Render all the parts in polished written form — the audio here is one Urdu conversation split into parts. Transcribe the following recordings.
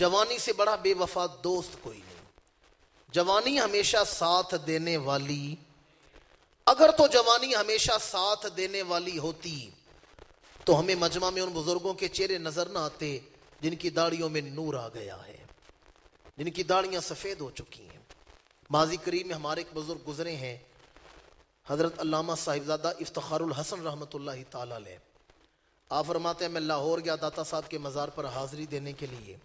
جوانی سے بڑا بے وفا دوست کوئی نہیں. جوانی ہمیشہ ساتھ دینے والی، اگر تو جوانی ہمیشہ ساتھ دینے والی ہوتی تو ہمیں مجمع میں ان بزرگوں کے چہرے نظر نہ آتے جن کی داڑھیوں میں نور آ گیا ہے، جن کی داڑھیاں سفید ہو چکی ہیں. ماضی قریب میں ہمارے ایک بزرگ گزرے ہیں، حضرت علامہ صاحبزادہ افتخار الحسن رحمۃ اللہ تعالی علیہ. آپ فرماتے ہیں میں لاہور گیا داتا صاحب کے مزار پر حاضری دینے کے لیے،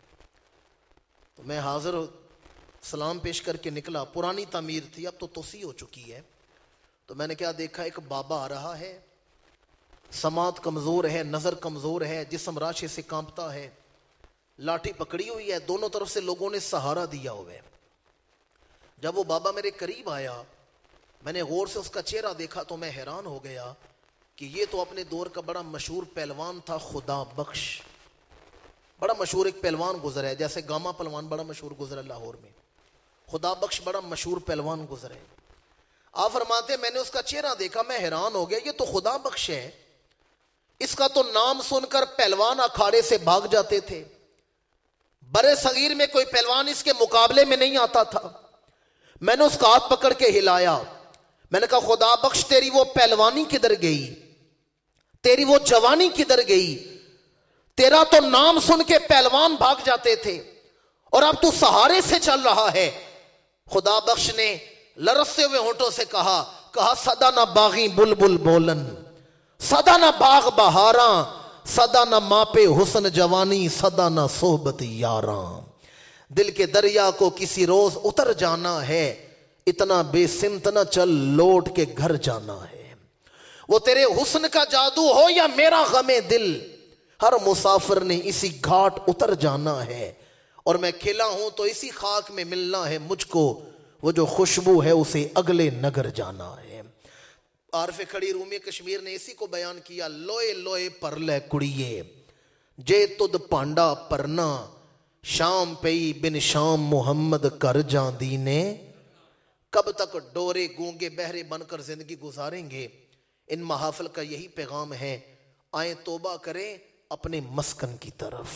تو میں حاضر سلام پیش کر کے نکلا. پرانی تعمیر تھی، اب تو توسیع ہو چکی ہے. تو میں نے کیا دیکھا، ایک بابا آ رہا ہے، سماعت کمزور ہے، نظر کمزور ہے، جسم راشے سے کانپتا ہے، لاٹھی پکڑی ہوئی ہے، دونوں طرف سے لوگوں نے سہارا دیا ہوا ہے. جب وہ بابا میرے قریب آیا، میں نے غور سے اس کا چہرہ دیکھا تو میں حیران ہو گیا کہ یہ تو اپنے دور کا بڑا مشہور پہلوان تھا، خدا بخش. بڑا مشہور ایک پہلوان گزرا ہے، جیسے گاما پہلوان بڑا مشہور گزرا لاہور میں، خدا بخش بڑا مشہور پہلوان گزرے. آپ فرماتے میں نے اس کا چہرہ دیکھا، میں حیران ہو گیا، یہ تو خدا بخش ہے. اس کا تو نام سن کر پہلوان اکھاڑے سے بھاگ جاتے تھے. برے صغیر میں کوئی پہلوان اس کے مقابلے میں نہیں آتا تھا. میں نے اس کا ہاتھ پکڑ کے ہلایا، میں نے کہا خدا بخش تیری وہ پہلوانی کدھر گئی، تیری وہ جوانی کدھر گئی؟ تیرا تو نام سن کے پہلوان بھاگ جاتے تھے اور اب تو سہارے سے چل رہا ہے. خدا بخش نے لرزتے ہوئے ہونٹوں سے کہا سدا نہ باغی بلبل بولن، سدا نہ باغ بہاراں، سدا نہ ماپے حسن جوانی، سدا نہ صحبت یاراں. دل کے دریا کو کسی روز اتر جانا ہے، اتنا بے سمت نہ چل لوٹ کے گھر جانا ہے. وہ تیرے حسن کا جادو ہو یا میرا غم دل، ہر مسافر نے اسی گھاٹ اتر جانا ہے. اور میں کھلا ہوں تو اسی خاک میں ملنا ہے مجھ کو، وہ جو خوشبو ہے اسے اگلے نگر جانا ہے. عارف کھڑی رومی کشمیر نے اسی کو بیان کیا، لوئے لوئے پر لے کڑیے جے تد پانڈا پرنا، شام پئی بن شام محمد کر جاندی نے. کب تک ڈورے گونگے بہرے بن کر زندگی گزاریں گے؟ ان محافل کا یہی پیغام ہے، آئیں توبہ کریں اپنے مسکن کی طرف.